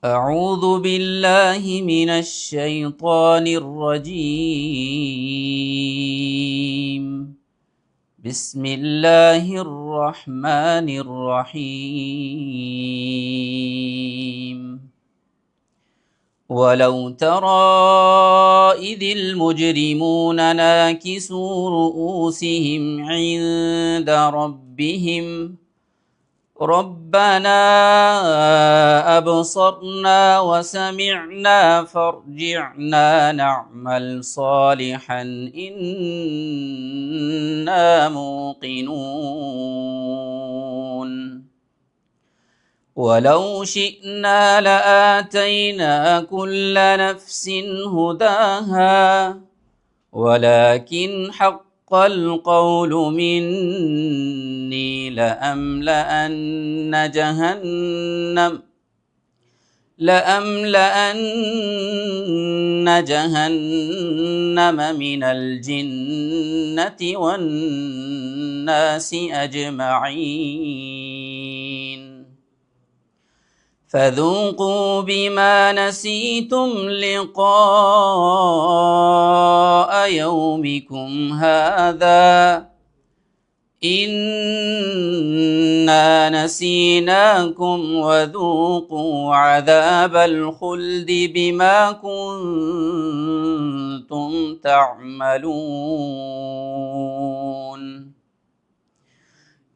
أعوذ بالله من الشيطان الرجيم. بسم الله الرحمن الرحيم. ولو ترى إذ المجرمون ناكسوا رؤوسهم عند ربهم ربنا أبصرنا وسمعنا فارجعنا نعمل صالحا إنا موقنون ولو شئنا لآتينا كل نفس هداها ولكن حق القول مني لأملأن جهنم من الجنة والناس أجمعين فذوقوا بما نسيتم لقاء يومكم هذا إنا نسيناكم وذوقوا عذاب الخلد بما كنتم تعملون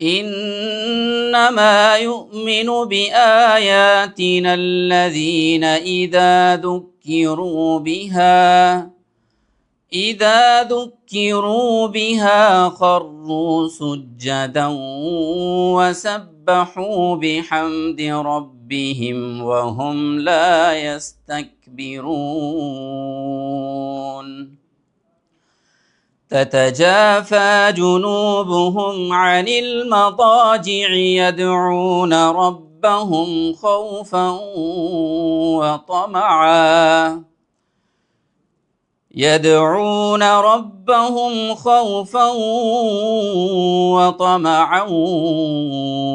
إنما يؤمن بآياتنا الذين إذا ذكروا بها خروا سجدا وسبحوا بحمد ربهم وهم لا يستكبرون تتجافى جنوبهم عن المضاجع يدعون ربهم خوفا وطمعا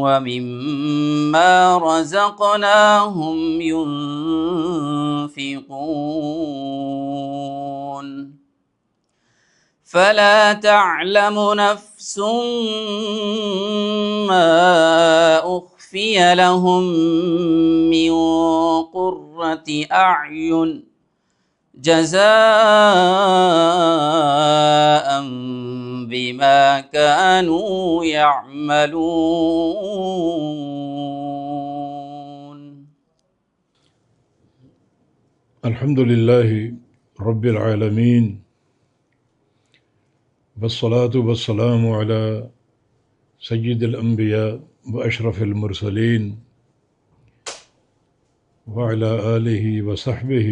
ومما رزقناهم ينفقون فلا تعلم نفس ما أخفي لهم من قرة أعين جزاء بما كانوا يعملون. الحمد لله رب العالمين والصلاة والسلام على سيد الأنبياء وأشرف المرسلين وعلى آله وصحبه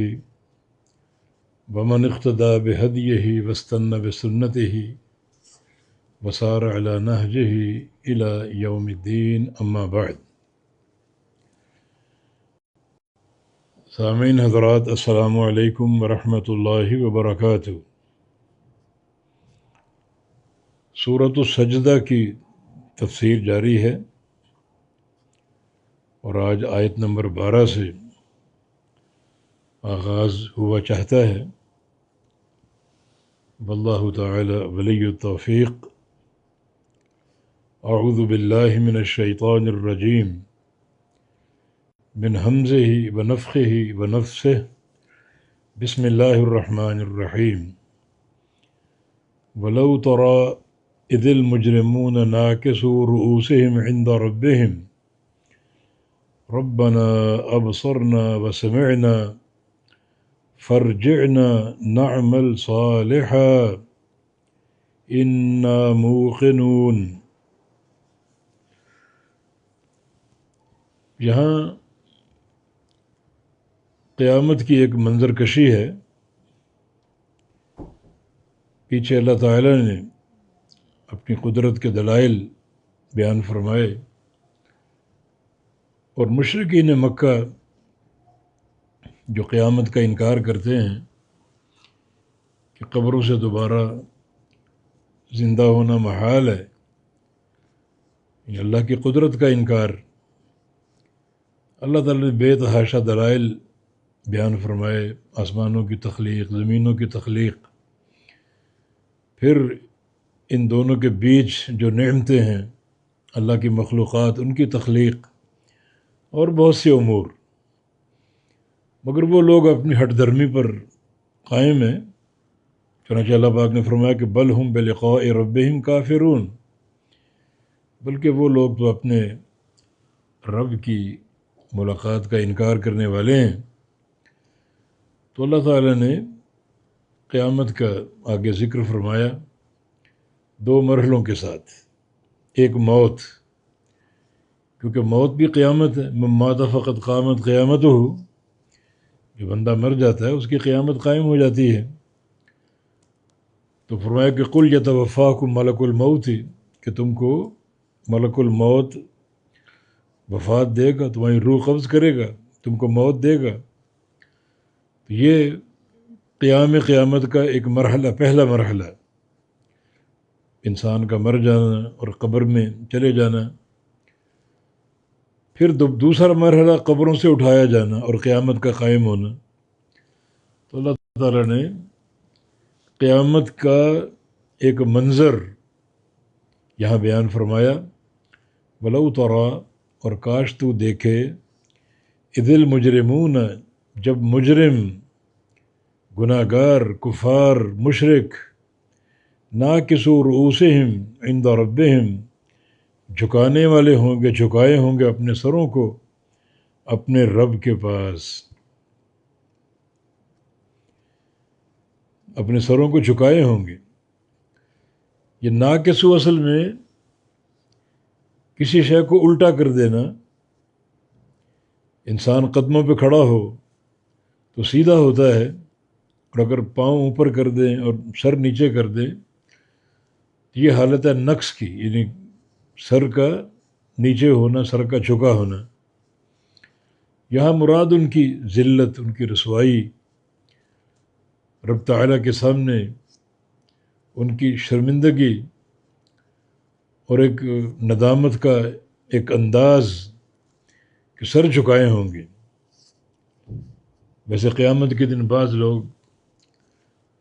ومن اقتدى بهديه واستنى بسنته وسار على نهجه إلى يوم الدين أما بعد. سامعین حضرات السلام علیکم ورحمۃ اللہ وبرکاتہ۔ سورۃ السجدہ کی تفسیر جاری ہے اور آج آیت نمبر 12 سے آغاز ہوا چاہتا ہے۔ واللہ تعالی ولی التوفیق۔ اعوذ باللہ من الشیطان الرجیم من حمزہ ونفخہ ونفثہ بسم اللہ الرحمن الرحیم۔ ولو تری اذ المجرمون ناکسوا رؤوسہم عند ربہم ربنا ابصرنا وسمعنا فارجعنا نعمل صالحا انا موقنون۔ یہاں قیامت کی ایک منظر کشی ہے۔ پیچھے اللہ تعالیٰ نے اپنی قدرت کے دلائل بیان فرمائے اور مشرکین مکہ جو قیامت کا انکار کرتے ہیں کہ قبروں سے دوبارہ زندہ ہونا محال ہے، یہ اللہ کی قدرت کا انکار، اللہ تعالیٰ نے بے تحاشا دلائل بیان فرمائے، آسمانوں کی تخلیق، زمینوں کی تخلیق، پھر ان دونوں کے بیچ جو نعمتیں ہیں اللہ کی مخلوقات، ان کی تخلیق اور بہت سے امور، مگر وہ لوگ اپنی ہٹ دھرمی پر قائم ہیں۔ چنانچہ اللہ پاک نے فرمایا کہ بل ہم بلقاء ربہم کافرون، بلکہ وہ لوگ تو اپنے رب کی ملاقات کا انکار کرنے والے ہیں۔ تو اللہ تعالیٰ نے قیامت کا آگے ذکر فرمایا دو مرحلوں کے ساتھ۔ ایک موت، کیونکہ موت بھی قیامت ہے، من مات فقط قامت قیامتہ، جو بندہ مر جاتا ہے اس کی قیامت قائم ہو جاتی ہے۔ تو فرمایا کہ قل یتوفاکم ملک الموت، کہ تم کو ملک الموت وفات دے گا، تمہاری روح قبض کرے گا، تم کو موت دے گا۔ تو یہ قیامت کا ایک مرحلہ، پہلا مرحلہ، انسان کا مر جانا اور قبر میں چلے جانا۔ پھر دوسرا مرحلہ قبروں سے اٹھایا جانا اور قیامت کا قائم ہونا۔ تو اللہ تعالیٰ نے قیامت کا ایک منظر یہاں بیان فرمایا، وَلَوْ تَرَىٰ، اور کاش تو دیکھے، اِذِ الْمُجْرِمُونَ، جب مجرم، گناہ گار، کفار، مشرک، ناکسوا رؤوسہم عند ربہم، جھکانے والے ہوں گے، جھکائے ہوں گے اپنے سروں کو اپنے رب کے پاس، اپنے سروں کو جھکائے ہوں گے۔ یہ ناکسو اصل میں کسی شے کو الٹا کر دینا، انسان قدموں پہ کھڑا ہو تو سیدھا ہوتا ہے، اور اگر پاؤں اوپر کر دیں اور سر نیچے کر دیں تو یہ حالت ہے نقص کی، یعنی سر کا نیچے ہونا، سر کا جھکا ہونا۔ یہاں مراد ان کی ذلت، ان کی رسوائی، رب تعالیٰ کے سامنے ان کی شرمندگی اور ایک ندامت کا ایک انداز کہ سر جھکائے ہوں گے۔ ویسے قیامت کے دن بعض لوگ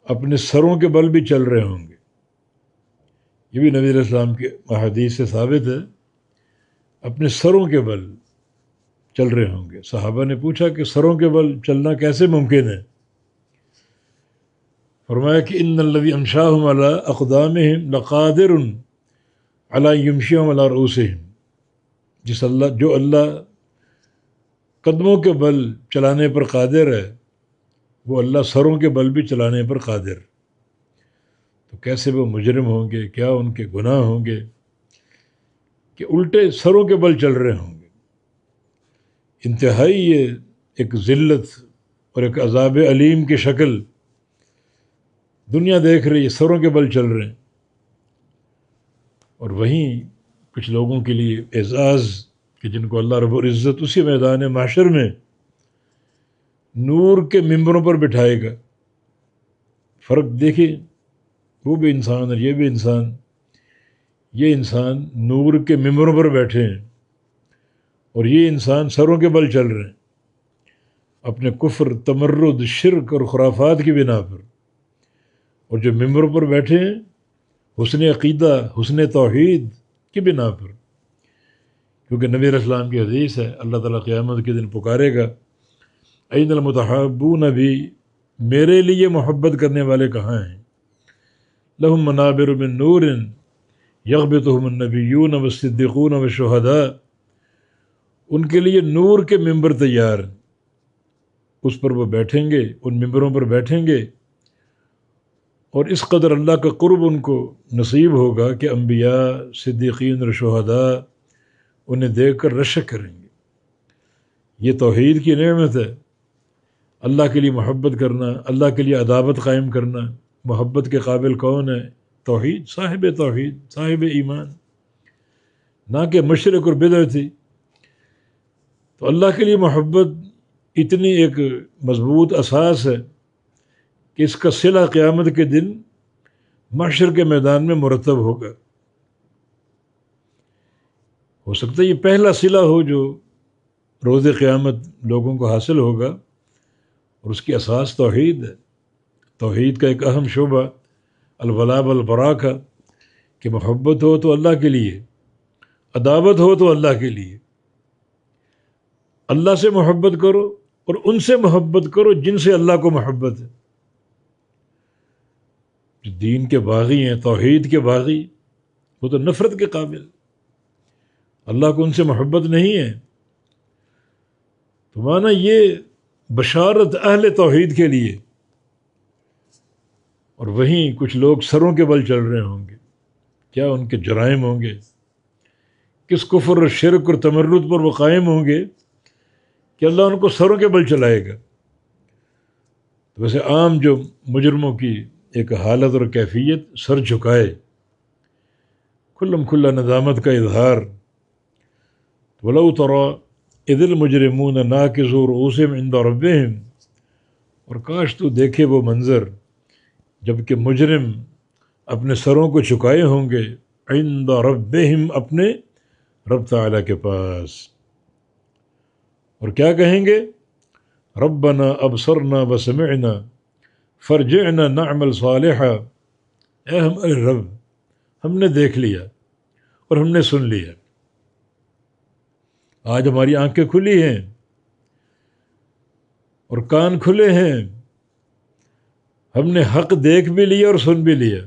اپنے سروں کے بل بھی چل رہے ہوں گے، یہ بھی نبی علیہ السلام کے احادیث سے ثابت ہے، اپنے سروں کے بل چل رہے ہوں گے۔ صحابہ نے پوچھا کہ سروں کے بل چلنا کیسے ممکن ہے؟ فرمایا کہ ان الذی امشاہم علی اقدامہم لقادر علی یمشیہم علی رؤوسہم، جو اللہ قدموں کے بل چلانے پر قادر ہے، وہ اللہ سروں کے بل بھی چلانے پر قادر۔ تو کیسے وہ مجرم ہوں گے، کیا ان کے گناہ ہوں گے کہ الٹے سروں کے بل چل رہے ہوں گے۔ انتہائی یہ ایک ذلت اور ایک عذاب علیم کی شکل دنیا دیکھ رہی ہے، سروں کے بل چل رہے ہیں۔ اور وہیں کچھ لوگوں کے لیے اعزاز کہ جن کو اللہ رب العزت اسی میدان محشر میں نور کے ممبروں پر بٹھائے گا۔ فرق دیکھیں، وہ بھی انسان اور یہ بھی انسان، یہ انسان نور کے ممبروں پر بیٹھے ہیں اور یہ انسان سروں کے بل چل رہے ہیں اپنے کفر، تمرد، شرک اور خرافات کی بنا پر، اور جو ممبروں پر بیٹھے ہیں حسن عقیدہ، حسن توحید کی بنا پر، کیونکہ نبی علیہ السلام کی حدیث ہے اللہ تعالیٰ قیامت کے دن پکارے گا این المتحابون بھی، میرے لیے محبت کرنے والے کہاں ہیں؟ لہم منابر من نور یغبطہم النبیون والصدیقون والشہداء، ان کے لیے نور کے ممبر تیار ہیں، اس پر وہ بیٹھیں گے، ان ممبروں پر بیٹھیں گے، اور اس قدر اللہ کا قرب ان کو نصیب ہوگا کہ انبیاء، صدیقین اور شہداء انہیں دیکھ کر رشک کریں گے۔ یہ توحید کی نعمت ہے، اللہ کے لیے محبت کرنا، اللہ کے لیے عداوت قائم کرنا۔ محبت کے قابل کون ہے؟ توحید، صاحب ایمان، نہ کہ مشرک اور بدعتی۔ تو اللہ کے لیے محبت اتنی ایک مضبوط اساس ہے کہ اس کا صلہ قیامت کے دن محشر کے میدان میں مرتب ہوگا۔ ہو سکتا ہے یہ پہلا صلہ ہو جو روز قیامت لوگوں کو حاصل ہوگا، اور اس کی اساس توحید ہے۔ توحید کا ایک اہم شعبہ الولاء والبراء کا، کہ محبت ہو تو اللہ کے لیے، عداوت ہو تو اللہ کے لیے۔ اللہ سے محبت کرو اور ان سے محبت کرو جن سے اللہ کو محبت ہے۔ جو دین کے باغی ہیں، توحید کے باغی، وہ تو نفرت کے قابل، اللہ کو ان سے محبت نہیں ہے۔ تو مانا یہ بشارت اہل توحید کے لیے، اور وہیں کچھ لوگ سروں کے بل چل رہے ہوں گے، کیا ان کے جرائم ہوں گے، کس کفر اور شرک اور تمرد پر وہ قائم ہوں گے کہ اللہ ان کو سروں کے بل چلائے گا۔ ویسے عام جو مجرموں کی ایک حالت اور کیفیت، سر جھکائے، کھلم کھلا ندامت کا اظہار۔ وَلَوْ تَرَىٰ إِذِ الْمُجْرِمُونَ نَاكِسُو رُءُوسِهِمْ عِندَ رَبِّهِمْ، اور کاش تو دیکھے وہ منظر جب کہ مجرم اپنے سروں کو جھکائے ہوں گے، عند ربہم، اپنے رب تعالیٰ کے پاس، اور کیا کہیں گے؟ ربنا ابصرنا وسمعنا فرجعنا نعمل صالحا، اے ہمارے رب، ہم نے دیکھ لیا اور ہم نے سن لیا، آج ہماری آنکھیں کھلی ہیں اور کان کھلے ہیں، ہم نے حق دیکھ بھی لیا اور سن بھی لیا،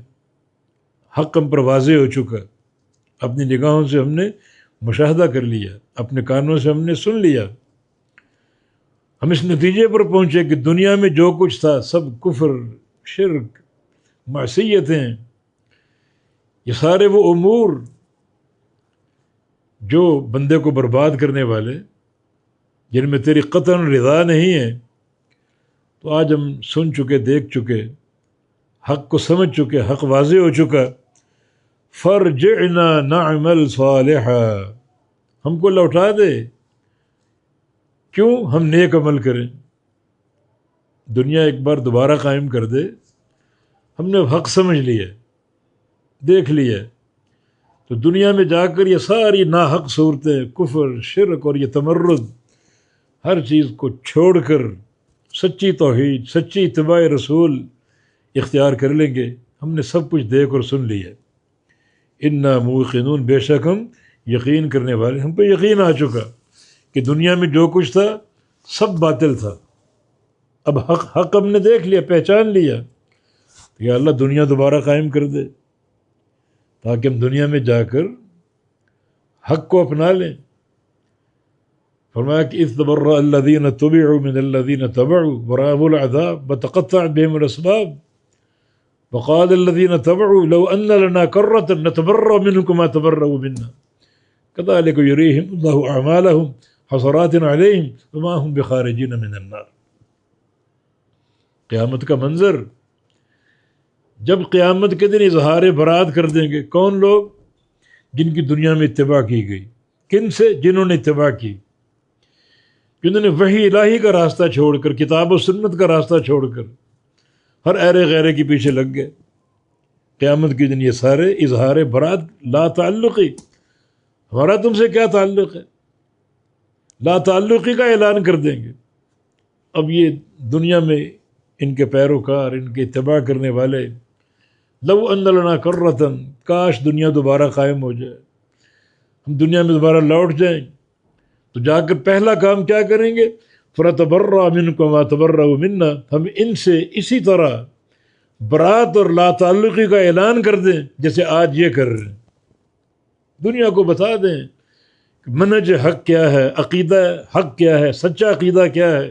حق ہم پر واضح ہو چکا، اپنی نگاہوں سے ہم نے مشاہدہ کر لیا، اپنے کانوں سے ہم نے سن لیا۔ ہم اس نتیجے پر پہنچے کہ دنیا میں جو کچھ تھا سب کفر، شرک، معصیتیں، یہ سارے وہ امور جو بندے کو برباد کرنے والے، جن میں تیری قطعاً رضا نہیں ہے، تو آج ہم سن چکے، دیکھ چکے، حق کو سمجھ چکے، حق واضح ہو چکا۔ فرجعنا نعمل صالحا، ہم کو لوٹا دے، کیوں؟ ہم نیک عمل کریں، دنیا ایک بار دوبارہ قائم کر دے، ہم نے حق سمجھ لیا، دیکھ لیا، تو دنیا میں جا کر یہ ساری ناحق صورتیں، کفر، شرک اور یہ تمرد، ہر چیز کو چھوڑ کر سچی توحید، سچی اتباع رسول اختیار کر لیں گے۔ ہم نے سب کچھ دیکھ اور سن لیا، انا موقنون، بے شک ہم یقین کرنے والے، ہم پہ یقین آ چکا کہ دنیا میں جو کچھ تھا سب باطل تھا، اب حق ہم نے دیکھ لیا، پہچان لیا، یا اللہ دنیا دوبارہ قائم کر دے تاکہ ہم دنیا میں جا کر حق کو اپنا لیں۔ فرمایا کہ اذ تبرأ الذین تبعوا من الذین تبعوا ورأوا العذاب وتقطعت بهم الاسباب وقال الذین تبعوا لو ان لنا کرة نتبرأ منهم كما تبرؤوا منا كذلك يريهم الله اعمالهم حسرات علیہم وما هم بخارجین من النار۔ قیامت کا منظر، جب قیامت کے دن اظہار برات کر دیں گے کون لوگ؟ جن کی دنیا میں اتباع کی گئی۔ کن سے؟ جنہوں نے اتباع کی، جنہوں نے وحی الہی کا راستہ چھوڑ کر، کتاب و سنت کا راستہ چھوڑ کر ہر ایرے غیرے کے پیچھے لگ گئے۔ قیامت کے دن یہ سارے اظہار برات، لا تعلقی، ہمارا تم سے کیا تعلق ہے، لا تعلقی کا اعلان کر دیں گے۔ اب یہ دنیا میں ان کے پیروکار، ان کے اتباع کرنے والے، لو ان لنا کرۃ، کاش دنیا دوبارہ قائم ہو جائے، ہم دنیا میں دوبارہ لوٹ جائیں، تو جا کر پہلا کام کیا کریں گے؟ فَنَتَبَرَّأَ مِنْكُمْ كَمَا تَبَرَّؤُوا مِنَّا، ہم ان سے اسی طرح برات اور لا تعلقی کا اعلان کر دیں جیسے آج یہ کر رہے ہیں، دنیا کو بتا دیں کہ منہج حق کیا ہے، عقیدہ حق کیا ہے، سچا عقیدہ کیا ہے۔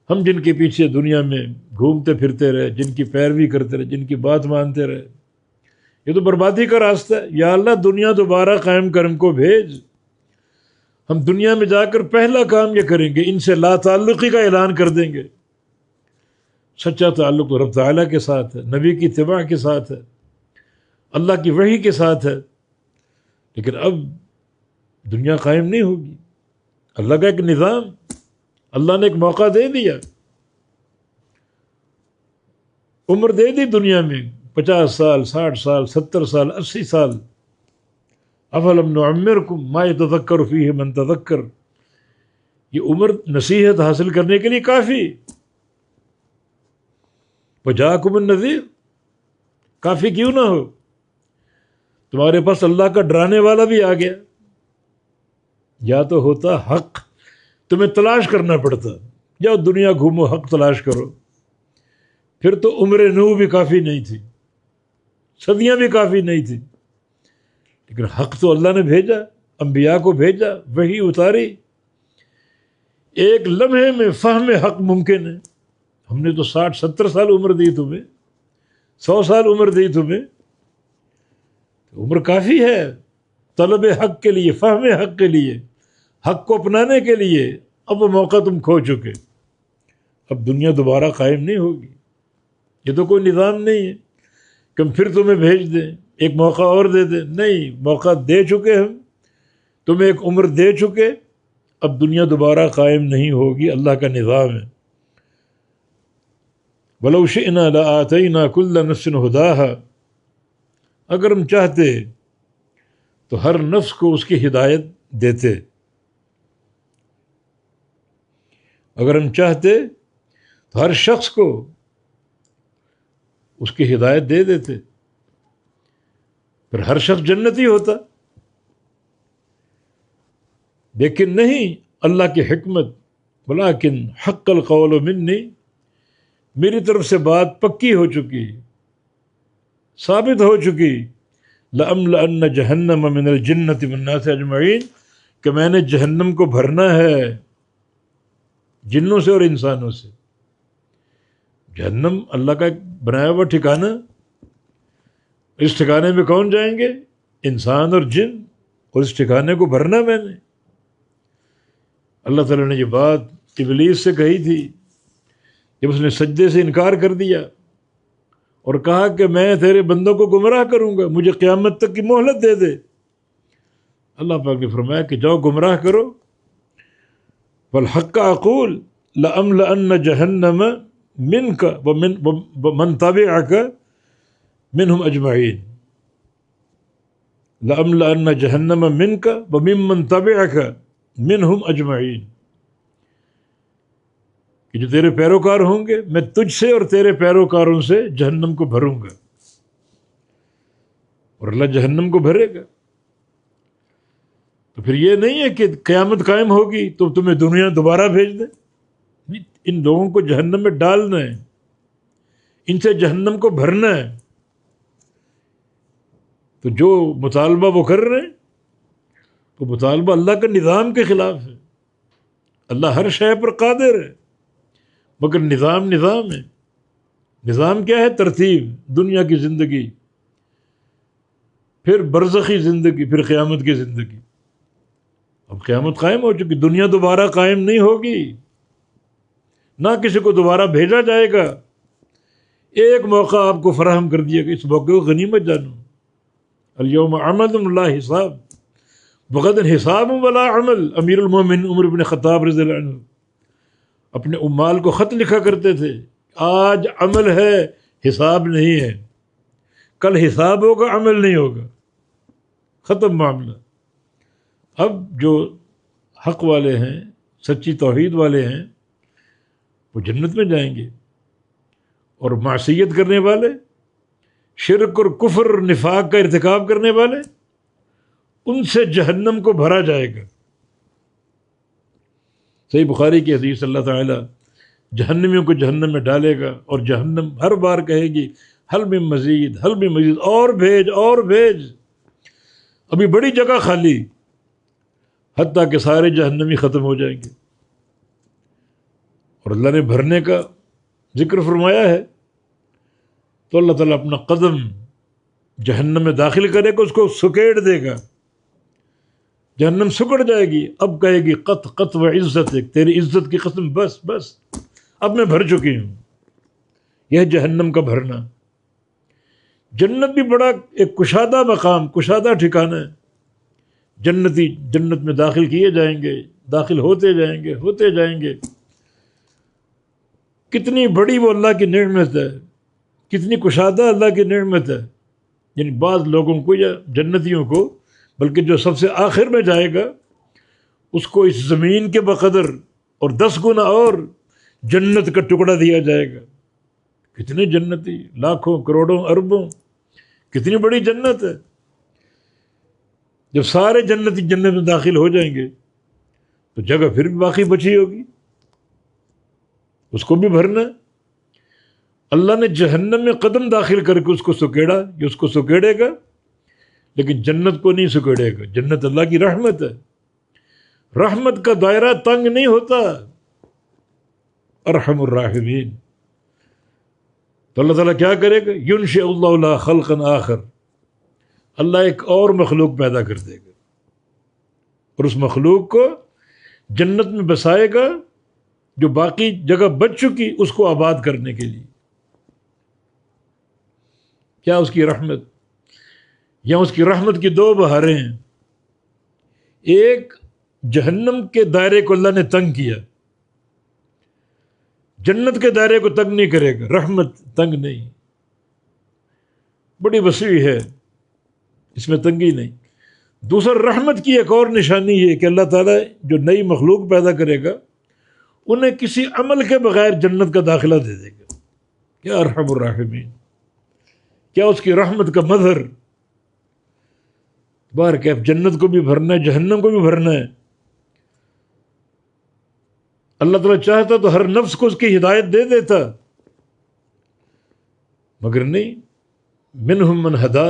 ہم جن کے پیچھے دنیا میں گھومتے پھرتے رہے، جن کی پیروی کرتے رہے، جن کی بات مانتے رہے، یہ تو بربادی کا راستہ ہے۔ یا اللہ دنیا دوبارہ قائم کر، ہم کو بھیج، ہم دنیا میں جا کر پہلا کام یہ کریں گے، ان سے لا تعلقی کا اعلان کر دیں گے۔ سچا تعلق تو رب تعالیٰ کے ساتھ ہے، نبی کی اتباع کے ساتھ ہے، اللہ کی وحی کے ساتھ ہے، لیکن اب دنیا قائم نہیں ہوگی۔ اللہ کا ایک نظام، اللہ نے ایک موقع دے دیا، عمر دے دی دنیا میں 50 سال، 60 سال، 70 سال، 80 سال۔ افلم نعمرکم ما یتذکر فیہ من تذکر، یہ عمر نصیحت حاصل کرنے کے لیے کافی. وجاءکم النذیر کافی کیوں نہ ہو؟ تمہارے پاس اللہ کا ڈرانے والا بھی آ گیا. یا تو ہوتا حق، تمہیں تلاش کرنا پڑتا، جاؤ دنیا گھومو حق تلاش کرو. پھر تو عمر نوح بھی کافی نہیں تھی، صدیاں بھی کافی نہیں تھی. لیکن حق تو اللہ نے بھیجا، انبیاء کو بھیجا، وحی اتاری. ایک لمحے میں فہم حق ممکن ہے. ہم نے تو 60-70 سال عمر دی تمہیں، 100 سال عمر دی تمہیں. عمر کافی ہے طلب حق کے لیے، فہم حق کے لیے، حق کو اپنانے کے لیے. اب وہ موقع تم کھو چکے. اب دنیا دوبارہ قائم نہیں ہوگی. یہ تو کوئی نظام نہیں ہے کہ ہم پھر تمہیں بھیج دیں، ایک موقع اور دے دیں. نہیں، موقع دے چکے ہم تمہیں، ایک عمر دے چکے. اب دنیا دوبارہ قائم نہیں ہوگی، اللہ کا نظام ہے. وَلَوْ شِئْنَا لَآتَيْنَا كُلَّ نَفْسٍ هُدَاهَا، اگر ہم چاہتے تو ہر نفس کو اس کی ہدایت دیتے. اگر ہم چاہتے تو ہر شخص کو اس کی ہدایت دے دیتے، پھر ہر شخص جنتی ہوتا. لیکن نہیں، اللہ کی حکمت، ولیکن حق القول منی، میری طرف سے بات پکی ہو چکی، ثابت ہو چکی. لَأَمْلَأَنَّ جَهَنَّمَ مِنَ الْجِنَّةِ وَالنَّاسِ أَجْمَعِينَ، کہ میں نے جہنم کو بھرنا ہے جنوں سے اور انسانوں سے. جہنم اللہ کا ایک بنایا ہوا ٹھکانہ. اس ٹھکانے میں کون جائیں گے؟ انسان اور جن. اور اس ٹھکانے کو بھرنا میں نے. اللہ تعالیٰ نے یہ بات ابلیس سے کہی تھی جب اس نے سجدے سے انکار کر دیا اور کہا کہ میں تیرے بندوں کو گمراہ کروں گا، مجھے قیامت تک کی مہلت دے دے. اللہ پاک نے فرمایا کہ جاؤ گمراہ کرو. والحق اقول لأملأن جہنم منک ومن تبعک منہم اجمعین. لأملأن جہنم منک وممن تبعک منہم اجمعین، کہ جو تیرے پیروکار ہوں گے میں تجھ سے اور تیرے پیروکاروں سے جہنم کو بھروں گا. اور اللہ جہنم کو بھرے گا. تو پھر یہ نہیں ہے کہ قیامت قائم ہوگی تو تمہیں دنیا دوبارہ بھیج دیں. ان لوگوں کو جہنم میں ڈالنا ہے، ان سے جہنم کو بھرنا ہے. تو جو مطالبہ وہ کر رہے ہیں تو مطالبہ اللہ کا نظام کے خلاف ہے. اللہ ہر شے پر قادر ہے، مگر نظام ہے. نظام کیا ہے؟ ترتیب. دنیا کی زندگی، پھر برزخی زندگی، پھر قیامت کی زندگی. اب قیامت قائم ہو چکی، دنیا دوبارہ قائم نہیں ہوگی، نہ کسی کو دوبارہ بھیجا جائے گا. ایک موقع آپ کو فراہم کر دیا گا، اس موقع کو غنیمت جانو. الیوم عمل لا حساب وغدا حساب ولا عمل. امیر المومنین عمر بن خطاب رضی اللہ عنہ اپنے امال کو خط لکھا کرتے تھے، آج عمل ہے حساب نہیں ہے، کل حساب ہوگا عمل نہیں ہوگا، ختم معاملہ. اب جو حق والے ہیں، سچی توحید والے ہیں، وہ جنت میں جائیں گے، اور معصیت کرنے والے، شرک اور کفر نفاق کا ارتکاب کرنے والے، ان سے جہنم کو بھرا جائے گا. صحیح بخاری کی حدیث، اللہ تعالیٰ جہنمیوں کو جہنم میں ڈالے گا اور جہنم ہر بار کہے گی حل من مزید، حل من مزید، اور بھیج اور بھیج، ابھی بڑی جگہ خالی، حتیٰ کہ سارے جہنمی ختم ہو جائیں گے. اور اللہ نے بھرنے کا ذکر فرمایا ہے تو اللہ تعالیٰ اپنا قدم جہنم میں داخل کرے گا، اس کو سکیڑ دے گا، جہنم سکڑ جائے گی. اب کہے گی قط قط و عزت، تیری عزت کی قسم، بس بس اب میں بھر چکی ہوں. یہ جہنم کا بھرنا. جنت بھی بڑا ایک کشادہ مقام، کشادہ ٹھکانہ ہے. جنتی جنت میں داخل کیے جائیں گے، داخل ہوتے جائیں گے، ہوتے جائیں گے. کتنی بڑی وہ اللہ کی نعمت ہے، کتنی کشادہ اللہ کی نعمت ہے. یعنی بعض لوگوں کو یا جنتیوں کو، بلکہ جو سب سے آخر میں جائے گا اس کو اس زمین کے بقدر اور 10 گنا اور جنت کا ٹکڑا دیا جائے گا۔ کتنے جنتی، لاکھوں کروڑوں اربوں، کتنی بڑی جنت ہے۔ جب سارے جنتی جنت میں داخل ہو جائیں گے تو جگہ پھر بھی باقی بچی ہوگی، اس کو بھی بھرنا ہے۔ اللہ نے جہنم میں قدم داخل کر کے اس کو سکیڑا، یہ اس کو سکیڑے گا، لیکن جنت کو نہیں سکیڑے گا۔ جنت اللہ کی رحمت ہے، رحمت کا دائرہ تنگ نہیں ہوتا۔ ارحم الراحمین۔ تو اللہ تعالیٰ کیا کرے گا؟ ینشئ اللہ لہ خلقا آخر، اللہ ایک اور مخلوق پیدا کر دے گا، اور اس مخلوق کو جنت میں بسائے گا، جو باقی جگہ بچ چکی اس کو آباد کرنے کے لیے۔ کیا اس کی رحمت! یا اس کی رحمت کی 2 بہاریں ہیں۔ ایک، جہنم کے دائرے کو اللہ نے تنگ کیا، جنت کے دائرے کو تنگ نہیں کرے گا، رحمت تنگ نہیں، بڑی وسیع ہے، اس میں تنگی نہیں۔ دوسرا، رحمت کی ایک اور نشانی یہ کہ اللہ تعالیٰ جو نئی مخلوق پیدا کرے گا انہیں کسی عمل کے بغیر جنت کا داخلہ دے دے گا۔ کیا ارحم الراحمین! کیا اس کی رحمت کا مظہر! بار کیف جنت کو بھی بھرنا ہے، جہنم کو بھی بھرنا ہے۔ اللہ تعالیٰ چاہتا تو ہر نفس کو اس کی ہدایت دے دیتا، مگر نہیں، منہم من ہدا،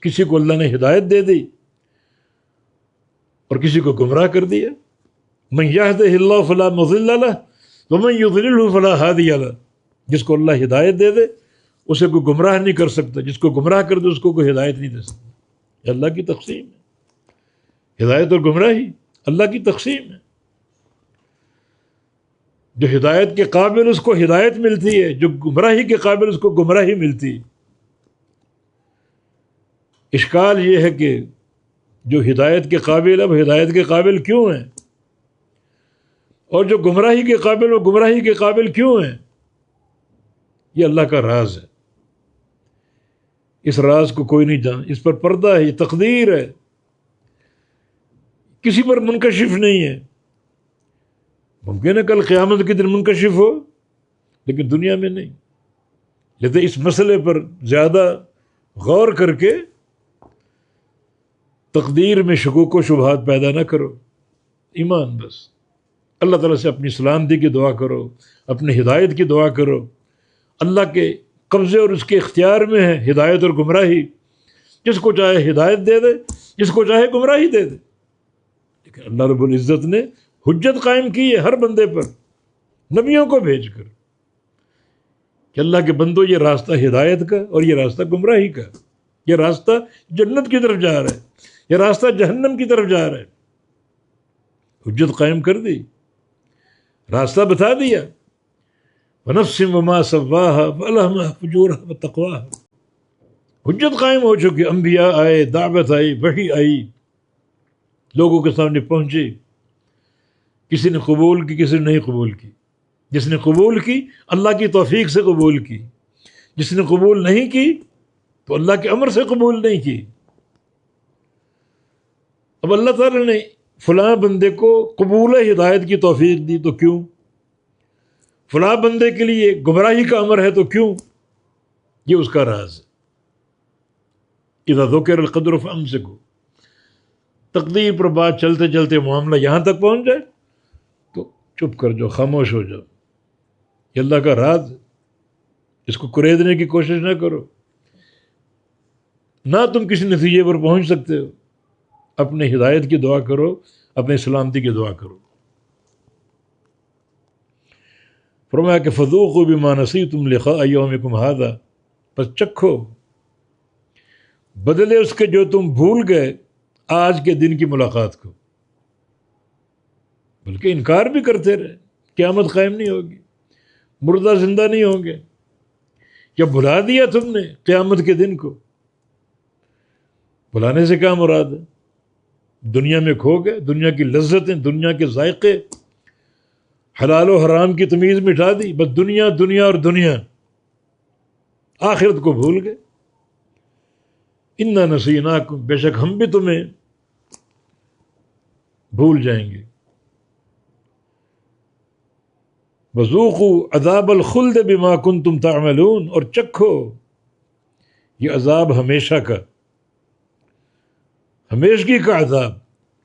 کسی کو اللہ نے ہدایت دے دی اور کسی کو گمراہ کر دیا۔ من یہدہ اللہ فلا مضل لہ ومن یضللہ فلا ہادی لہ، جس کو اللہ ہدایت دے دے اسے کوئی گمراہ نہیں کر سکتا، جس کو گمراہ کر دے اس کو کوئی ہدایت نہیں دے سکتا۔ یہ اللہ کی تقسیم ہے، ہدایت اور گمراہی اللہ کی تقسیم ہے۔ جو ہدایت کے قابل اس کو ہدایت ملتی ہے، جو گمراہی کے قابل اس کو گمراہی ملتی ہے۔ اشکال یہ ہے کہ جو ہدایت کے قابل اب ہدایت کے قابل کیوں ہیں، اور جو گمراہی کے قابل وہ گمراہی کے قابل کیوں ہیں؟ یہ اللہ کا راز ہے، اس راز کو کوئی نہیں جان، اس پر پردہ ہے، یہ تقدیر ہے، کسی پر منکشف نہیں ہے۔ ممکن ہے کل قیامت کے دن منکشف ہو، لیکن دنیا میں نہیں۔ لہذا اس مسئلے پر زیادہ غور کر کے تقدیر میں شکوک و شبہات پیدا نہ کرو، ایمان بس اللہ تعالیٰ سے اپنی سلامتی کی دعا کرو، اپنی ہدایت کی دعا کرو۔ اللہ کے قبضے اور اس کے اختیار میں ہے ہدایت اور گمراہی، جس کو چاہے ہدایت دے دے، جس کو چاہے گمراہی دے دے۔ لیکن اللہ رب العزت نے حجت قائم کی ہے ہر بندے پر، نبیوں کو بھیج کر، کہ اللہ کے بندو یہ راستہ ہدایت کا اور یہ راستہ گمراہی کا، یہ راستہ جنت کی طرف جا رہا ہے، یہ راستہ جہنم کی طرف جا رہا ہے۔ حجت قائم کر دی، راستہ بتا دیا۔ وَنَفْسٍ وَمَا سَوَّاهَا فَأَلْهَمَهَا فُجُورَهَا وَتَقْوَاهَا۔ حجت قائم ہو چکی، انبیاء آئے، دعوت آئی، وحی آئی، لوگوں کے سامنے پہنچی، کسی نے قبول کی، کسی نے نہیں قبول کی۔ جس نے قبول کی اللہ کی توفیق سے قبول کی، جس نے قبول نہیں کی تو اللہ کے امر سے قبول نہیں کی۔ اب اللہ تعالیٰ نے فلاں بندے کو قبول ہدایت کی توفیق دی تو کیوں؟ فلاں بندے کے لیے گمراہی کا امر ہے تو کیوں؟ یہ اس کا راز ہے۔ اذا ذکر القدر فامسکوا، تقدیر پر بات چلتے چلتے معاملہ یہاں تک پہنچ جائے تو چپ کر جاؤ، خاموش ہو جاؤ۔ یہ اللہ کا راز ہے، اس کو کریدنے کی کوشش نہ کرو، نہ تم کسی نتیجے پر پہنچ سکتے ہو۔ اپنے ہدایت کی دعا کرو، اپنے سلامتی کی دعا کرو۔ فرمایا کہ فذوقوا بما نسیتم لقاء یومکم ھذا، پس چکھو بدلے اس کے جو تم بھول گئے آج کے دن کی ملاقات کو۔ بلکہ انکار بھی کرتے رہے، قیامت قائم نہیں ہوگی، مردہ زندہ نہیں ہوں گے، یا بھلا دیا تم نے قیامت کے دن کو۔ بھلانے سے کیا مراد ہے؟ دنیا میں کھو گئے، دنیا کی لذتیں، دنیا کے ذائقے، حلال و حرام کی تمیز مٹا دی، بس دنیا دنیا اور دنیا، آخرت کو بھول گئے۔ انا نسیناکم، بے شک ہم بھی تمہیں بھول جائیں گے۔ وذوقوا عذاب الخلد بما کنتم تعملون، اور چکھو یہ عذاب ہمیشہ کا، ہمیشگی کا عذاب،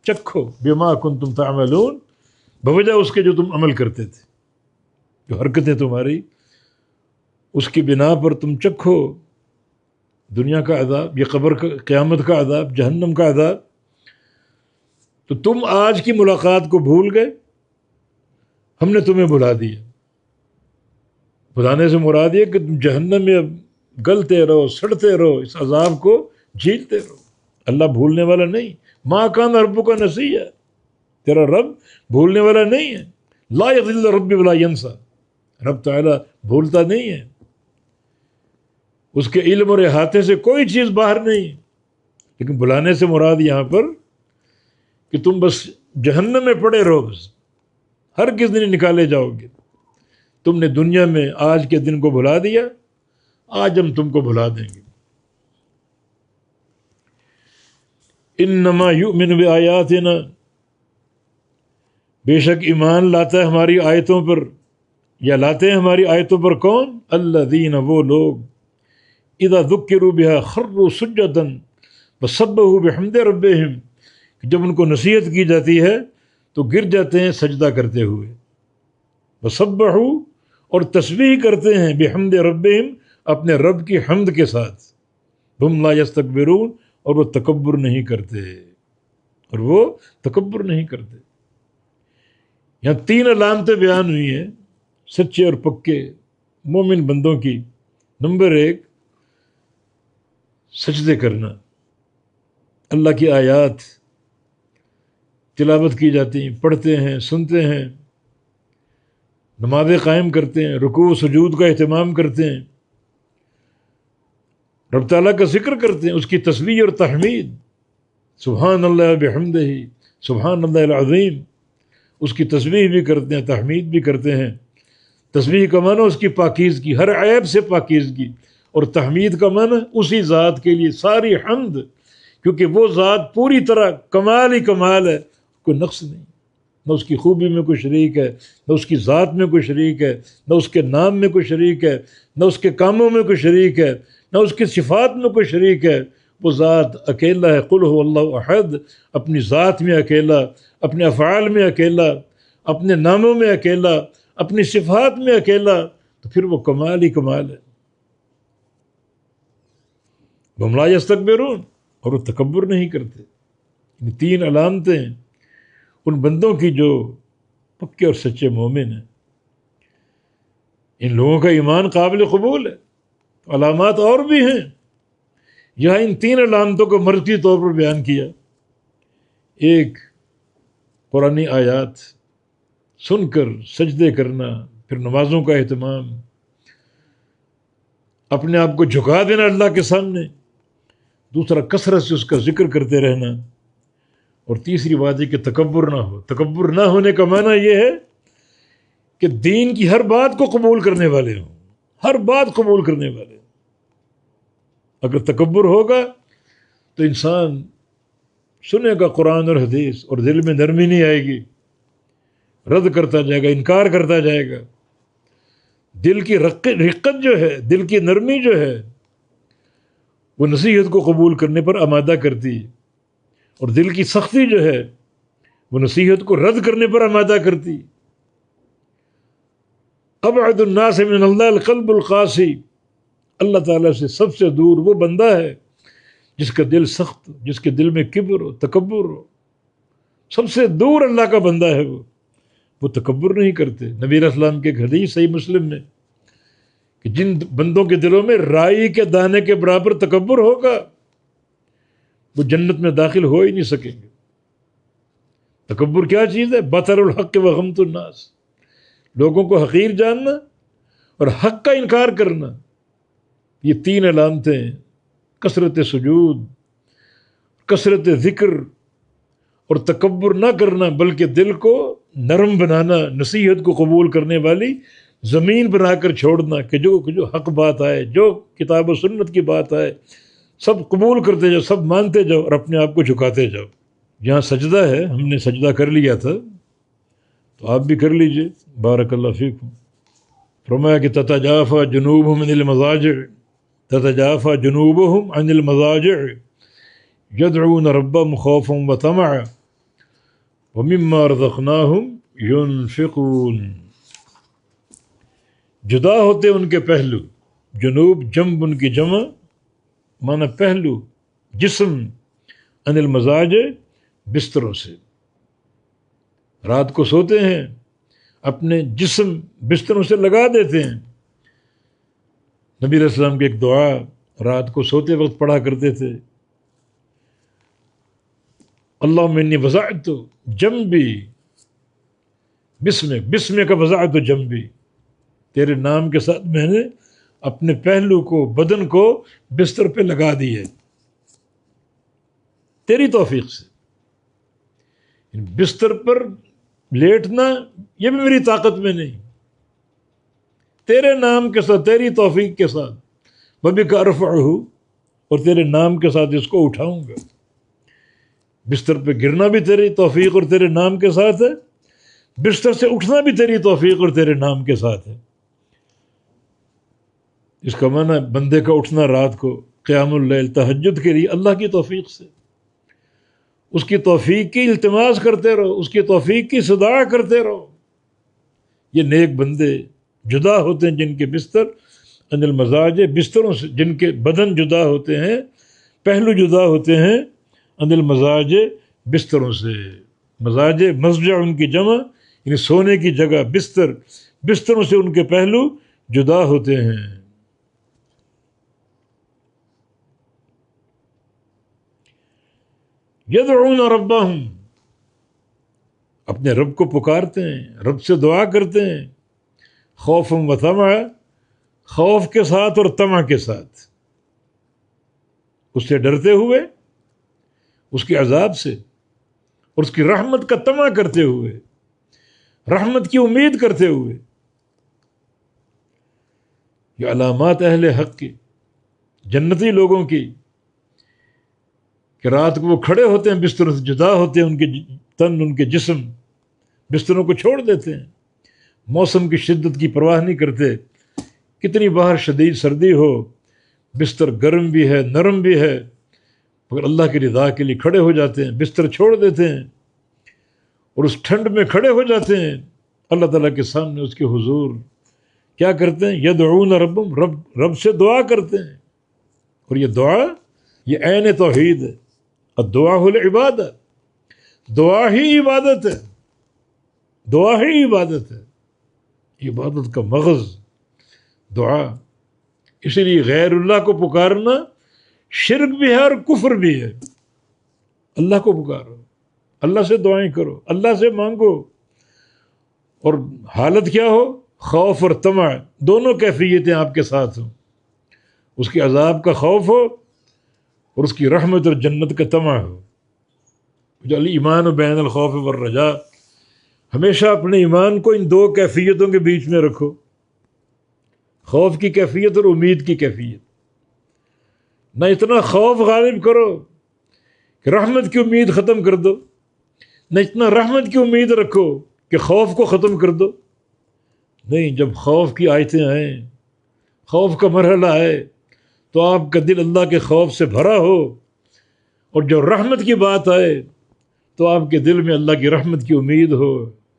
چکھو بما کنتم تعملون، بوجہ اس کے جو تم عمل کرتے تھے، جو حرکتیں تمہاری، اس کی بنا پر تم چکھو دنیا کا عذاب، یہ قبر کا، قیامت کا عذاب، جہنم کا عذاب۔ تو تم آج کی ملاقات کو بھول گئے، ہم نے تمہیں بھلا دیا۔ بھلانے سے مراد یہ کہ تم جہنم میں اب گلتے رہو، سڑتے رہو، اس عذاب کو جھیلتے رہو۔ اللہ بھولنے والا نہیں، ما کان ربک نسیہ، تیرا رب بھولنے والا نہیں ہے۔ لا یضل ربی ولا ینسیٰ، رب تعالیٰ بھولتا نہیں ہے، اس کے علم اور احاطے سے کوئی چیز باہر نہیں۔ لیکن بھلانے سے مراد یہاں پر کہ تم بس جہنم میں پڑے رہو، بس ہر کس دن نکالے جاؤ گے۔ تم نے دنیا میں آج کے دن کو بھلا دیا، آج ہم تم کو بھلا دیں گے۔ انما یؤمن بآیاتنا، بے شک ایمان لاتا ہے ہماری آیتوں پر، یا لاتے ہیں ہماری آیتوں پر کون؟ الذین، وہ لوگ، اذا ذکروا بها خروا سجدا وسبحوا بحمد ربهم، جب ان کو نصیحت کی جاتی ہے تو گر جاتے ہیں سجدہ کرتے ہوئے، وسبحوا، اور تسبیح کرتے ہیں، بحمد ربهم، اپنے رب کی حمد کے ساتھ، ہم لا یستکبرون، اور وہ تکبر نہیں کرتے، اور وہ تکبر نہیں کرتے۔ یہاں 3 علامتیں بیان ہوئی ہیں سچے اور پکے مومن بندوں کی۔ نمبر 1، سجدے کرنا، اللہ کی آیات تلاوت کی جاتی ہیں، پڑھتے ہیں، سنتے ہیں، نمازیں قائم کرتے ہیں، رکوع و سجود کا اہتمام کرتے ہیں، رب تعالیٰ کا ذکر کرتے ہیں، اس کی تسبیح اور تحمید، سبحان اللہ بحمدہ، سبحان اللہ العظیم، اس کی تسبیح بھی کرتے ہیں، تحمید بھی کرتے ہیں۔ تسبیح کا معنی اس کی پاکیزگی، ہر عیب سے پاکیزگی، اور تحمید کا معنی اسی ذات کے لیے ساری حمد، کیونکہ وہ ذات پوری طرح کمال ہی کمال ہے، کوئی نقص نہیں، نہ اس کی خوبی میں کوئی شریک ہے، نہ اس کی ذات میں کوئی شریک ہے، نہ اس کے نام میں کوئی شریک ہے، نہ اس کے کاموں میں کوئی شریک ہے، نہ اس کی صفات میں کوئی شریک ہے۔ وہ ذات اکیلا ہے، قل هو اللہ احد، اپنی ذات میں اکیلا، اپنے افعال میں اکیلا، اپنے ناموں میں اکیلا، اپنی صفات میں اکیلا، تو پھر وہ کمال ہی کمال ہے۔ وَهُمْ لَا يَسْتَكْبِرُونَ، اور وہ تکبر نہیں کرتے۔ یہ 3 علامتیں ان بندوں کی جو پکے اور سچے مومن ہیں، ان لوگوں کا ایمان قابل قبول ہے۔ علامات اور بھی ہیں، یہاں ان 3 علامتوں کو مرکزی طور پر بیان کیا۔ ایک، قرآنی آیات سن کر سجدے کرنا، پھر نمازوں کا اہتمام، اپنے آپ کو جھکا دینا اللہ کے سامنے۔ دوسرا، کثرت سے اس کا ذکر کرتے رہنا۔ اور تیسری بات ہے کہ تکبر نہ ہو۔ تکبر نہ ہونے کا معنی یہ ہے کہ دین کی ہر بات کو قبول کرنے والے ہوں، ہر بات قبول کرنے والے۔ اگر تکبر ہوگا تو انسان سنے گا قرآن اور حدیث اور دل میں نرمی نہیں آئے گی، رد کرتا جائے گا، انکار کرتا جائے گا۔ دل کی رقت جو ہے، دل کی نرمی جو ہے، وہ نصیحت کو قبول کرنے پر آمادہ کرتی ہے، اور دل کی سختی جو ہے وہ نصیحت کو رد کرنے پر آمادہ کرتی۔ ابعد الناس من اللہ القلب القاسی، اللہ تعالیٰ سے سب سے دور وہ بندہ ہے جس کا دل سخت، جس کے دل میں کبر ہو، تکبر ہو۔ سب سے دور اللہ کا بندہ ہے وہ تکبر نہیں کرتے۔ نبی علیہ السلام کے ایک حدیث صحیح مسلم میں کہ جن بندوں کے دلوں میں رائی کے دانے کے برابر تکبر ہوگا وہ جنت میں داخل ہو ہی نہیں سکیں گے۔ تکبر کیا چیز ہے؟ بطر الحق و غمت الناس، لوگوں کو حقیر جاننا اور حق کا انکار کرنا۔ یہ 3 علامتیں، کثرت سجود، کثرت ذکر، اور تکبر نہ کرنا، بلکہ دل کو نرم بنانا، نصیحت کو قبول کرنے والی زمین بنا کر چھوڑنا کہ جو حق بات آئے، جو کتاب و سنت کی بات آئے، سب قبول کرتے جاؤ، سب مانتے جاؤ، اور اپنے آپ کو جھکاتے جاؤ۔ جہاں سجدہ ہے ہم نے سجدہ کر لیا تھا تو آپ بھی کر لیجئے، بارک اللہ فیکم۔ فرمایا کہ تتجافى جنوبهم عن المضاجع، تتجافى جنوبهم عن المضاجع يدعون ربهم خوفا وطمعا ومما رزقناهم ينفقون۔ جدا ہوتے ان کے پہلو، جنوب جنب ان کی جمع معنی پہلو، جسم، عن المضاجع بستروں سے، رات کو سوتے ہیں اپنے جسم بستروں سے لگا دیتے ہیں۔ نبی علیہ السلام کی ایک دعا رات کو سوتے وقت پڑھا کرتے تھے، اللہم انی وضعت جنبی بسمک، بسمک وضعت جنبی، تیرے نام کے ساتھ میں نے اپنے پہلو کو، بدن کو بستر پہ لگا دی ہے، تیری توفیق سے۔ بستر پر لیٹنا یہ بھی میری طاقت میں نہیں، تیرے نام کے ساتھ، تیری توفیق کے ساتھ، وَبِكَ أَرْفَعُهُ، اور تیرے نام کے ساتھ اس کو اٹھاؤں گا۔ بستر پہ گرنا بھی تیری توفیق اور تیرے نام کے ساتھ ہے، بستر سے اٹھنا بھی تیری توفیق اور تیرے نام کے ساتھ ہے۔ اس کا معنی بندے کا اٹھنا رات کو قیام اللیل تہجد کے لیے اللہ کی توفیق سے، اس کی توفیق کی التماس کرتے رہو، اس کی توفیق کی صدا کرتے رہو۔ یہ نیک بندے جدا ہوتے ہیں جن کے بستر عن المضاجع، بستروں سے، جن کے بدن جدا ہوتے ہیں، پہلو جدا ہوتے ہیں، عن المضاجع بستروں سے۔ مضاجع مضجع ان کی جمع یعنی سونے کی جگہ، بستر، بستروں سے ان کے پہلو جدا ہوتے ہیں۔ یدعون ربہم، اپنے رب کو پکارتے ہیں، رب سے دعا کرتے ہیں، خوفا و طمعا، خوف کے ساتھ اور طمع کے ساتھ، اس سے ڈرتے ہوئے، اس کے عذاب سے، اور اس کی رحمت کا طمع کرتے ہوئے، رحمت کی امید کرتے ہوئے۔ یہ علامات اہل حق کی، جنتی لوگوں کی، کہ رات کو وہ کھڑے ہوتے ہیں، بستروں سے جدا ہوتے ہیں، ان کے تن، ان کے جسم بستروں کو چھوڑ دیتے ہیں، موسم کی شدت کی پرواہ نہیں کرتے، کتنی باہر شدید سردی ہو، بستر گرم بھی ہے، نرم بھی ہے، مگر اللہ کی رضا کے لیے کھڑے ہو جاتے ہیں، بستر چھوڑ دیتے ہیں، اور اس ٹھنڈ میں کھڑے ہو جاتے ہیں اللہ تعالیٰ کے سامنے، اس کے حضور کیا کرتے ہیں؟ یدعون ربہم، رب سے دعا کرتے ہیں۔ اور یہ دعا یہ عین توحید ہے، الدعاء العبادہ، دعا ہی عبادت ہے، دعا ہی عبادت ہے، عبادت کا مغز دعا۔ اسی لیے غیر اللہ کو پکارنا شرک بھی ہے اور کفر بھی ہے۔ اللہ کو پکارو، اللہ سے دعائیں کرو، اللہ سے مانگو، اور حالت کیا ہو؟ خوف اور طمع، دونوں کیفیتیں آپ کے ساتھ ہوں، اس کے عذاب کا خوف ہو اور اس کی رحمت اور جنت کا طمع ہو۔ جو الایمان بین الخوف والرجاء، ہمیشہ اپنے ایمان کو ان دو کیفیتوں کے بیچ میں رکھو، خوف کی کیفیت اور امید کی کیفیت۔ نہ اتنا خوف غالب کرو کہ رحمت کی امید ختم کر دو، نہ اتنا رحمت کی امید رکھو کہ خوف کو ختم کر دو۔ نہیں، جب خوف کی آیتیں آئیں، خوف کا مرحلہ آئے، تو آپ کا دل اللہ کے خوف سے بھرا ہو، اور جو رحمت کی بات آئے تو آپ کے دل میں اللہ کی رحمت کی امید ہو،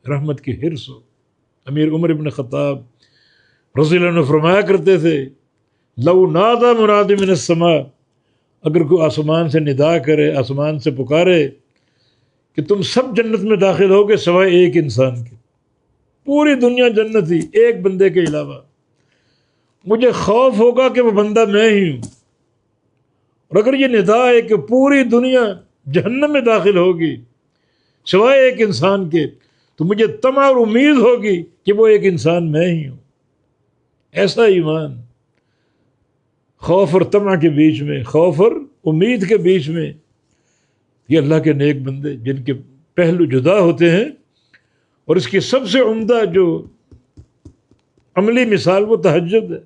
رحمت کی حرص ہو۔ امیر عمر ابن خطاب رضی اللہ عنہ فرمایا کرتے تھے، لو نادى مناد من السماء، اگر کوئی آسمان سے ندا کرے، آسمان سے پکارے کہ تم سب جنت میں داخل ہوگے سوائے ایک انسان کے، پوری دنیا جنتی ایک بندے کے علاوہ، مجھے خوف ہوگا کہ وہ بندہ میں ہی ہوں۔ اور اگر یہ ندا ہے کہ پوری دنیا جہنم میں داخل ہوگی سوائے ایک انسان کے، تو مجھے طمع اور امید ہوگی کہ وہ ایک انسان میں ہی ہوں۔ ایسا ایمان خوف اور طمع کے بیچ میں، خوف اور امید کے بیچ میں، یہ اللہ کے نیک بندے جن کے پہلو جدا ہوتے ہیں۔ اور اس کی سب سے عمدہ جو عملی مثال وہ تہجد ہے،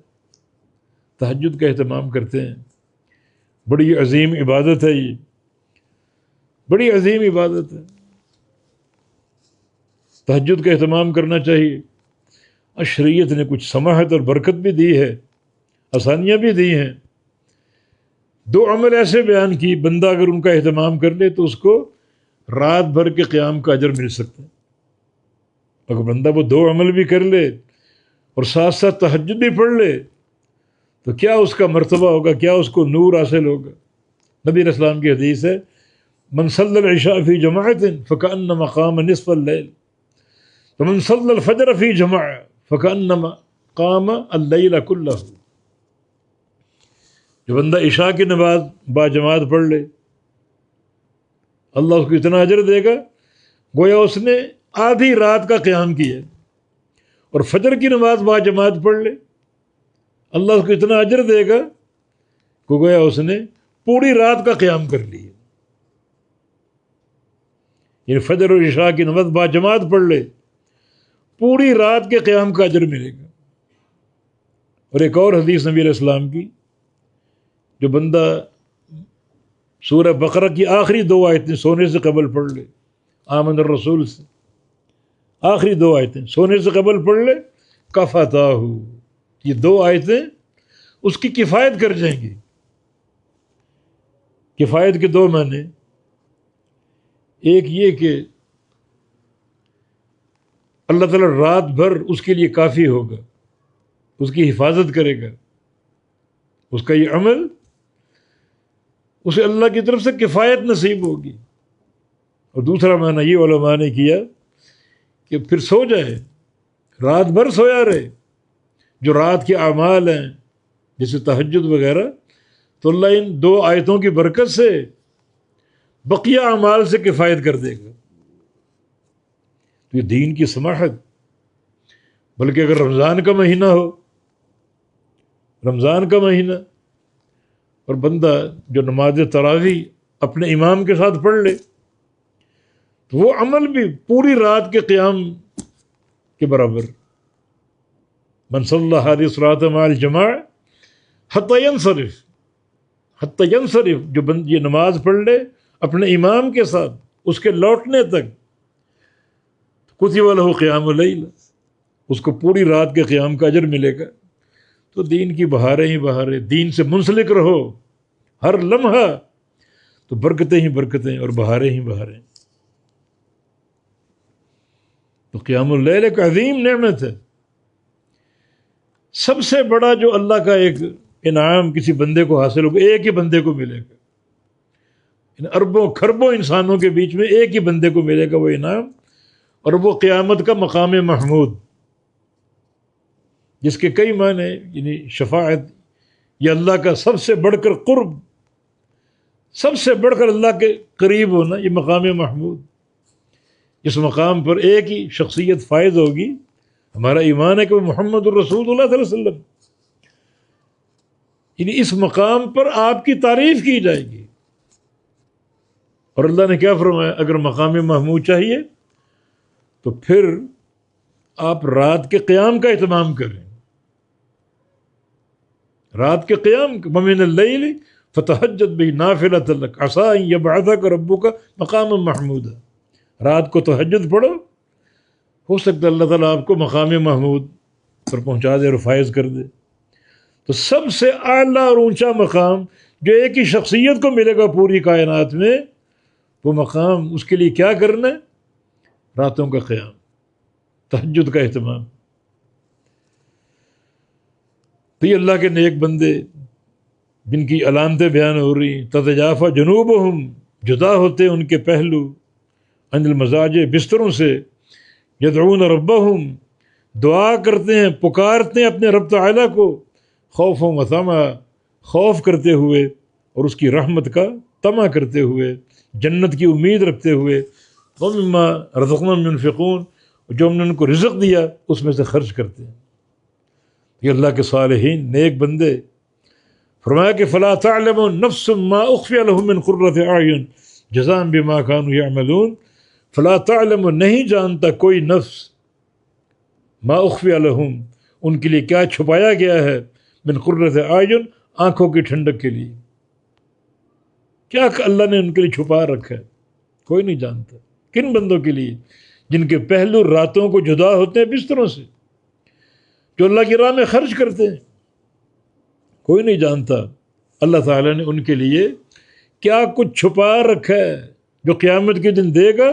تہجد کا اہتمام کرتے ہیں، بڑی عظیم عبادت ہے یہ۔ بڑی عظیم عبادت ہے، تہجد کا اہتمام کرنا چاہیے۔ اور شریعت نے کچھ سماحت اور برکت بھی دی ہے، آسانیاں بھی دی ہیں۔ 2 عمل ایسے بیان کی، بندہ اگر ان کا اہتمام کر لے تو اس کو رات بھر کے قیام کا اجر مل سکتا ہے۔ اگر بندہ وہ 2 عمل بھی کر لے اور ساتھ ساتھ تہجد بھی پڑھ لے تو کیا اس کا مرتبہ ہوگا، کیا اس کو نور حاصل ہوگا۔ نبی علیہ السلام کی حدیث ہے، من صلی العشاء فی جماعت فکأنما قام نصف اللیل ومن صلی الفجر فی جماعہ فکأنما قام اللیل کلہ۔ جو بندہ عشاء کی نماز با جماعت پڑھ لے، اللہ اس کو اتنا اجر دے گا گویا اس نے آدھی رات کا قیام کیا ہے، اور فجر کی نماز با جماعت پڑھ لے، اللہ اس کو اتنا اجر دے گا کہ گویا اس نے پوری رات کا قیام کر لیا۔ یعنی فجر اور عشاء کی نماز با جماعت پڑھ لے، پوری رات کے قیام کا اجر ملے گا۔ اور ایک اور حدیث نبی علیہ السلام کی، جو بندہ سورہ بقرہ کی آخری 2 آیتیں سونے سے قبل پڑھ لے، آمن الرسول سے آخری 2 آیتیں سونے سے قبل پڑھ لے، کفتاہ، یہ 2 آیتیں اس کی کفایت کر جائیں گی۔ کفایت کے 2 معنی، ایک یہ کہ اللہ تعالیٰ رات بھر اس کے لیے کافی ہوگا، اس کی حفاظت کرے گا، اس کا یہ عمل اسے اللہ کی طرف سے کفایت نصیب ہوگی۔ اور دوسرا معنی یہ علماء نے کیا کہ پھر سو جائے، رات بھر سویا رہے، جو رات کے اعمال ہیں جیسے تہجد وغیرہ، تو اللہ ان 2 آیتوں کی برکت سے بقیہ اعمال سے کفایت کر دے گا۔ تو یہ دین کی سماحت۔ بلکہ اگر رمضان کا مہینہ ہو، رمضان کا مہینہ، اور بندہ جو نماز تراویح اپنے امام کے ساتھ پڑھ لے تو وہ عمل بھی پوری رات کے قیام کے برابر۔ من صلی هذه الصلاة مع الجماعة حتى ينصرف، جو یہ نماز پڑھ لے اپنے امام کے ساتھ اس کے لوٹنے تک، کتب له قیام اللیل، اس کو پوری رات کے قیام کا اجر ملے گا۔ تو دین کی بہاریں ہی بہاریں، دین سے منسلک رہو، ہر لمحہ تو برکتیں ہی برکتیں اور بہاریں ہی بہاریں۔ تو قیام اللیل ایک عظیم نعمت ہے، سب سے بڑا جو اللہ کا ایک انعام کسی بندے کو حاصل ہوگا، ایک ہی بندے کو ملے گا۔ ان اربوں کھربوں انسانوں کے بیچ میں ایک ہی بندے کو ملے گا وہ انعام، اور وہ قیامت کا مقام محمود، جس کے کئی معنی، یعنی شفاعت، یہ اللہ کا سب سے بڑھ کر قرب، سب سے بڑھ کر اللہ کے قریب ہونا، یہ مقام محمود۔ اس مقام پر ایک ہی شخصیت فائز ہوگی، ہمارا ایمان ہے کہ وہ محمد الرسول اللہ صلی اللہ علیہ وسلم، یعنی اس مقام پر آپ کی تعریف کی جائے گی۔ اور اللہ نے کیا فرمایا، اگر مقام محمود چاہیے تو پھر آپ رات کے قیام کا اہتمام کریں، رات کے قیام، ومن اللیل فتہجد بہ نافلۃ لک عسیٰ ان یبعثک ربک مقاما محمودا، رات کو تہجد پڑھو، ہو سکتا ہے اللہ تعالیٰ آپ کو مقام محمود پر پہنچا دے اور فائز کر دے۔ تو سب سے اعلیٰ اور اونچا مقام جو ایک ہی شخصیت کو ملے گا پوری کائنات میں، وہ مقام، اس کے لیے کیا کرنا ہے؟ راتوں کا قیام، تہجد کا اہتمام۔ تو یہ اللہ کے نیک بندے جن کی علامتیں بیان ہو رہی ہیں، تتجافی جنوبہم، جدا ہوتے ان کے پہلو، عن المضاجع، بستروں سے، یدعون ربہم، دعا کرتے ہیں، پکارتے ہیں اپنے رب تعالیٰ کو، خوفا و طمعا، خوف کرتے ہوئے اور اس کی رحمت کا طمع کرتے ہوئے، جنت کی امید رکھتے ہوئے، ومما رزقناہم ينفقون، جو ہم نے ان کو رزق دیا اس میں سے خرچ کرتے ہیں۔ یہ اللہ کے صالحین نیک بندے، فرمایا کہ فلا تعلم نفس ما اخفی لهم من قرۃ اعین جزاء بما كانوا يعملون، فلا تعلم، نہیں جانتا کوئی نفس، ما اخفی لهم، ان کے لیے کیا چھپایا گیا ہے، من قرۃ اعین، آنکھوں کی ٹھنڈک کے لیے، کیا اللہ نے ان کے لیے چھپا رکھا ہے۔ کوئی نہیں جانتا. کن بندوں کے لیے؟ جن کے پہلو راتوں کو جدا ہوتے ہیں بستروں سے، جو اللہ کی راہ میں خرچ کرتے ہیں. کوئی نہیں جانتا اللہ تعالیٰ نے ان کے لیے کیا کچھ چھپا رکھا ہے جو قیامت کے دن دے گا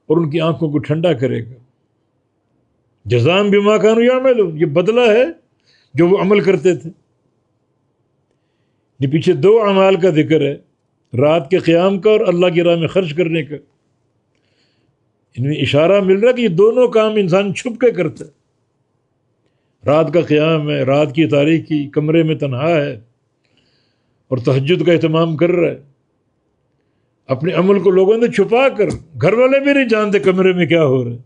اور ان کی آنکھوں کو ٹھنڈا کرے گا. جزاء بما کانوا یعملون، یہ بدلہ ہے جو وہ عمل کرتے تھے. یہ پیچھے دو اعمال کا ذکر ہے، رات کے قیام کا اور اللہ کی راہ میں خرچ کرنے کا. ان میں اشارہ مل رہا ہے کہ یہ دونوں کام انسان چھپ کے کرتا ہے. رات کا قیام ہے، رات کی تاریکی، کمرے میں تنہا ہے اور تہجد کا اہتمام کر رہا ہے. اپنے عمل کو لوگوں نے چھپا کر، گھر والے بھی نہیں جانتے کمرے میں کیا ہو رہا ہے،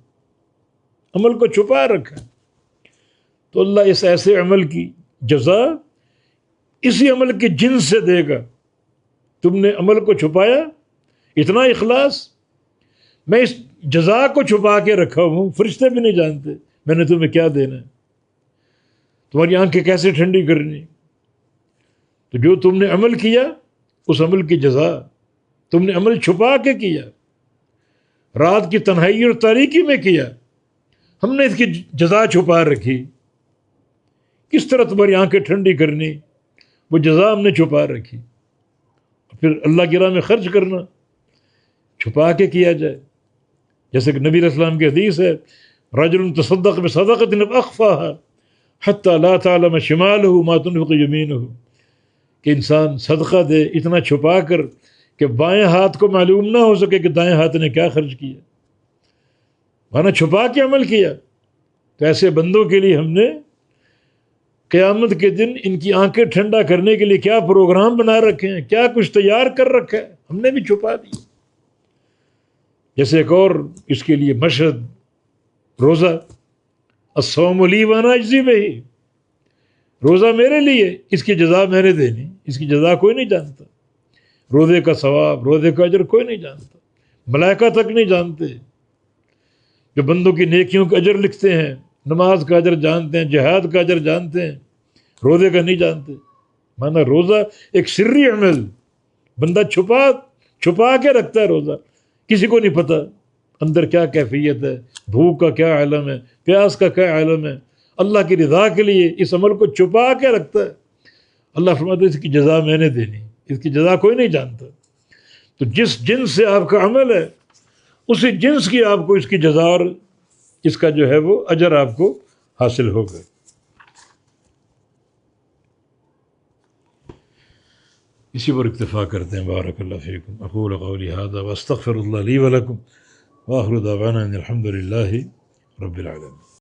عمل کو چھپا رکھا. تو اللہ اس ایسے عمل کی جزا اسی عمل کے جنس سے دے گا. تم نے عمل کو چھپایا، اتنا اخلاص، میں اس جزا کو چھپا کے رکھا ہوں، فرشتے بھی نہیں جانتے میں نے تمہیں کیا دینا ہے، تمہاری آنکھیں کیسے ٹھنڈی کرنی. تو جو تم نے عمل کیا اس عمل کی جزا، تم نے عمل چھپا کے کیا، رات کی تنہائی اور تاریکی میں کیا، ہم نے اس کی جزا چھپا رکھی. کس طرح تمہاری آنکھیں ٹھنڈی کرنی، وہ جزا ہم نے چھپا رکھی. پھر اللہ کی راہ میں خرچ کرنا چھپا کے کیا جائے. جیسے کہ نبی علیہ السلام کی حدیث ہے، رجل تصدق بصدقۃ فاخفاها حتى لا تعلم شماله ما تنفق يمينه، کہ انسان صدقہ دے اتنا چھپا کر کہ بائیں ہاتھ کو معلوم نہ ہو سکے کہ دائیں ہاتھ نے کیا خرچ کیا، مانا چھپا کے عمل کیا. تو ایسے بندوں کے لیے ہم نے قیامت کے دن ان کی آنکھیں ٹھنڈا کرنے کے لیے کیا پروگرام بنا رکھے ہیں، کیا کچھ تیار کر رکھا ہے، ہم نے بھی چھپا دیا. جیسے ایک اور اس کے لیے مشہد، روزہ، الصوم لی وانا اجزی بہ، روزہ میرے لیے، اس کی جزا میں نے دینی، اس کی جزا کوئی نہیں جانتا. روزے کا ثواب، روزے کا اجر کوئی نہیں جانتا، ملائکہ تک نہیں جانتے. جو بندوں کی نیکیوں کا اجر لکھتے ہیں، نماز کا اجر جانتے ہیں، جہاد کا اجر جانتے ہیں، روزے کا نہیں جانتے. مانا روزہ ایک سری عمل، بندہ چھپا کے رکھتا ہے. روزہ کسی کو نہیں پتہ اندر کیا کیفیت ہے، بھوک کا کیا عالم ہے، پیاس کا کیا عالم ہے. اللہ کی رضا کے لیے اس عمل کو چھپا کے رکھتا ہے. اللہ فرماتا ہے اس کی جزا میں نے دینی، اس کی جزا کوئی نہیں جانتا. تو جس جنس سے آپ کا عمل ہے اسی جنس کی آپ کو اس کی جزا اور اس کا جو ہے وہ اجر آپ کو حاصل ہوگا. اسی پر اکتفا کرتے ہیں. بارک اللہ فیکم. اقول قولی ھذا واستغفر اللہ لی ولکم، وآخر دعوانا ان الحمد للہ رب العالمین.